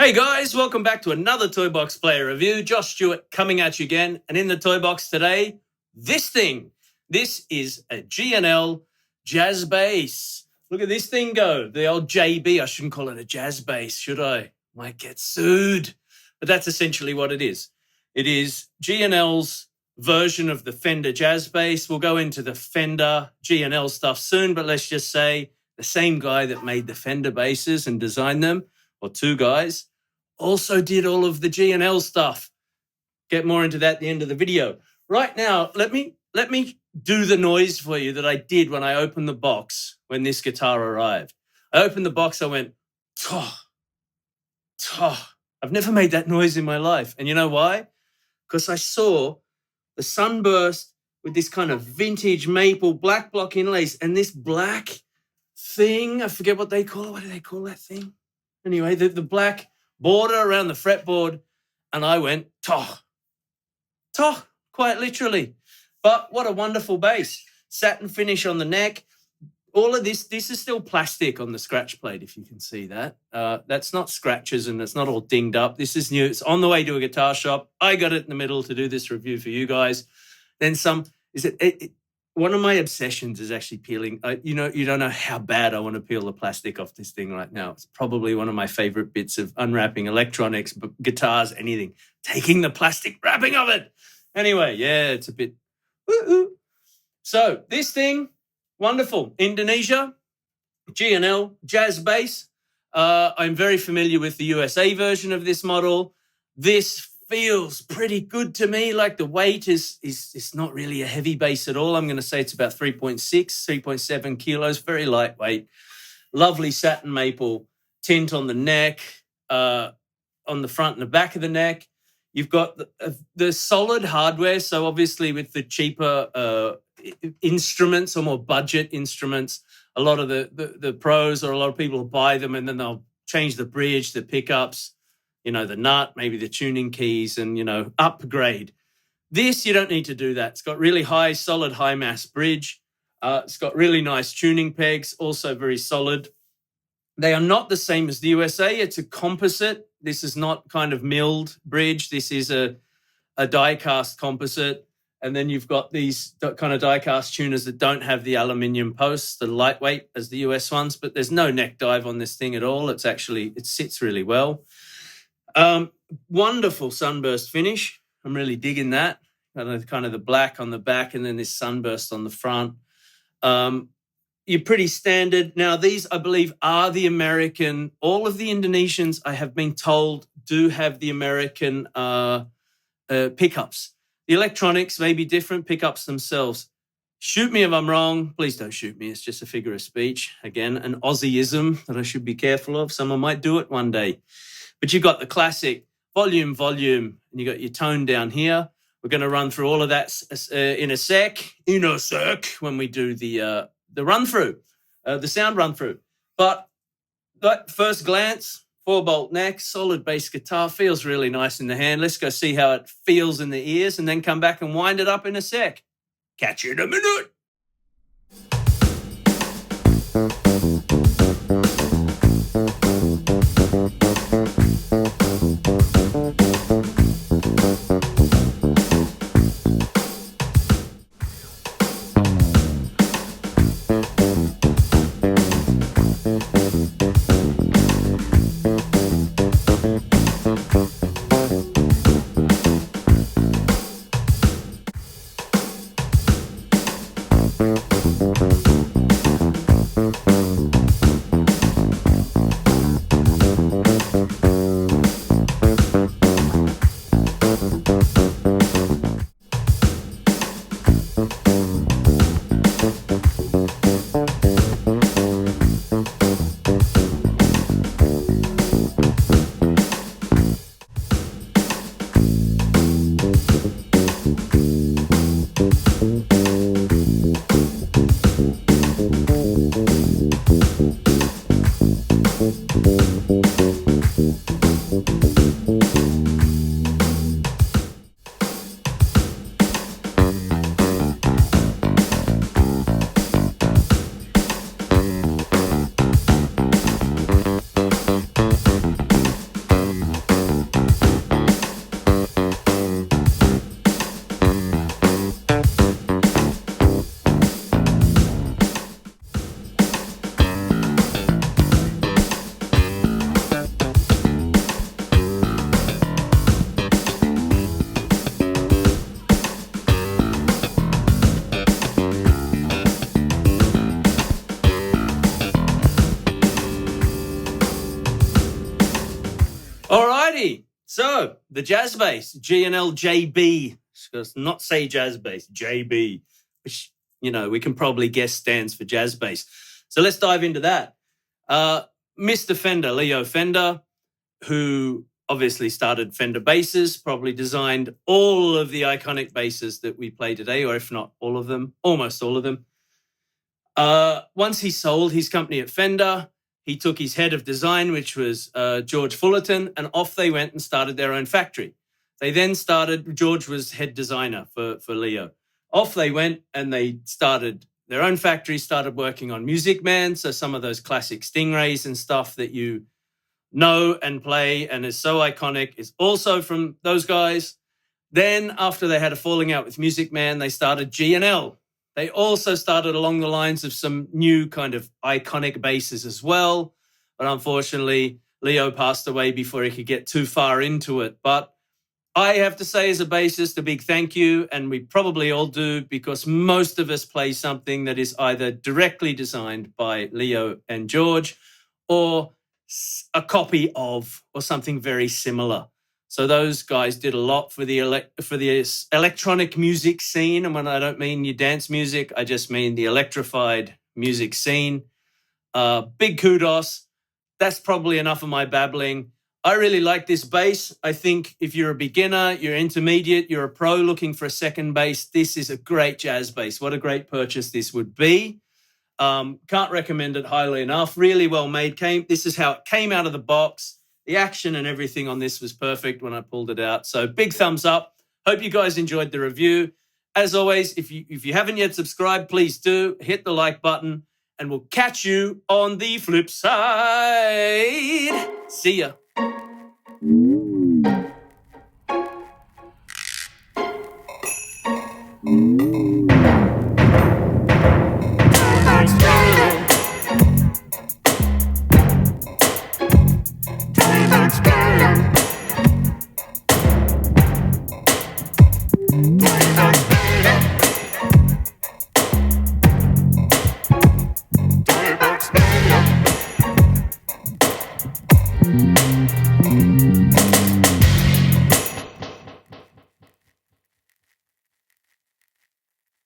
Hey guys, welcome back to another Toy Box Player Review. Josh Stewart coming at you again. And in the Toy Box today, this thing. This is a G&L jazz bass. Look at this thing go. The old JB. I shouldn't call it a jazz bass, should I? Might get sued. But that's essentially what it is. It is G&L's version of the Fender jazz bass. We'll go into the Fender G&L stuff soon, but let's just say the same guy that made the Fender basses and designed them, or two guys, also did all of the G&L stuff. Get more into that at the end of the video. Right now, let me do the noise for you that I did when I opened the box when this guitar arrived. I opened the box, I went, toh, toh. I've never made that noise in my life. And you know why? Because I saw the sunburst with this kind of vintage maple black block inlays and this black thing. I forget what they call it. What do they call that thing? Anyway, the black border around the fretboard, and I went, toh, toh, quite literally. But what a wonderful bass. Satin finish on the neck. All of this is still plastic on the scratch plate, if you can see that. That's not scratches and it's not all dinged up. This is new. It's on the way to a guitar shop. I got it in the middle to do this review for you guys. Then one of my obsessions is actually peeling. You don't know how bad I want to peel the plastic off this thing right now. It's probably one of my favorite bits of unwrapping electronics, guitars, anything. Taking the plastic wrapping of it. Anyway, yeah, it's a bit. Woo-hoo. So this thing, wonderful. Indonesia, G&L, jazz bass. I'm very familiar with the USA version of this model. This feels pretty good to me. Like the weight is not really a heavy bass at all. I'm going to say it's about 3.6, 3.7 kilos, very lightweight. Lovely satin maple tint on the neck, on the front and the back of the neck. You've got the solid hardware. So obviously with the cheaper instruments or more budget instruments, a lot of the pros or a lot of people will buy them and then they'll change the bridge, the pickups, the nut, maybe the tuning keys and, upgrade. This, you don't need to do that. It's got really high, solid, high mass bridge. It's got really nice tuning pegs, also very solid. They are not the same as the USA. It's a composite. This is not kind of milled bridge. This is a die-cast composite. And then you've got these kind of die-cast tuners that don't have the aluminium posts, the lightweight as the US ones, but there's no neck dive on this thing at all. It sits really well. Wonderful sunburst finish. I'm really digging that. Kind of the black on the back and then this sunburst on the front. You're pretty standard. Now, these, I believe, are the American. All of the Indonesians, I have been told, do have the American pickups. The electronics may be different, pickups themselves. Shoot me if I'm wrong. Please don't shoot me. It's just a figure of speech. Again, an Aussieism that I should be careful of. Someone might do it one day. But you've got the classic volume, and you got your tone down here. We're going to run through all of that in a sec, when we do the run-through, the sound run-through. But that first glance, 4-bolt neck, solid bass guitar, feels really nice in the hand. Let's go see how it feels in the ears and then come back and wind it up in a sec. Catch you in a minute. Alrighty. So the jazz bass, G&L JB. Let's not say jazz bass, JB, which, we can probably guess stands for jazz bass. So let's dive into that. Mr. Fender, Leo Fender, who obviously started Fender basses, probably designed all of the iconic basses that we play today, or if not all of them, almost all of them. Once he sold his company at Fender, he took his head of design, which was George Fullerton, and off they went and started their own factory. They then started, George was head designer for Leo. Off they went and they started their own factory, started working on Music Man, so some of those classic Stingrays and stuff that you know and play and is so iconic is also from those guys. Then after they had a falling out with Music Man, they started G&L. They also started along the lines of some new kind of iconic basses as well. But unfortunately, Leo passed away before he could get too far into it. But I have to say, as a bassist, a big thank you. And we probably all do, because most of us play something that is either directly designed by Leo and George or a copy of, or something very similar. So those guys did a lot for the electronic music scene. And when I don't mean your dance music, I just mean the electrified music scene. Big kudos. That's probably enough of my babbling. I really like this bass. I think if you're a beginner, you're intermediate, you're a pro looking for a second bass, this is a great jazz bass. What a great purchase this would be. Can't recommend it highly enough. Really well made. This is how it came out of the box. The action and everything on this was perfect when I pulled it out. So big thumbs up. Hope you guys enjoyed the review. As always, if you haven't yet subscribed, please do hit the like button, and we'll catch you on the flip side. See ya.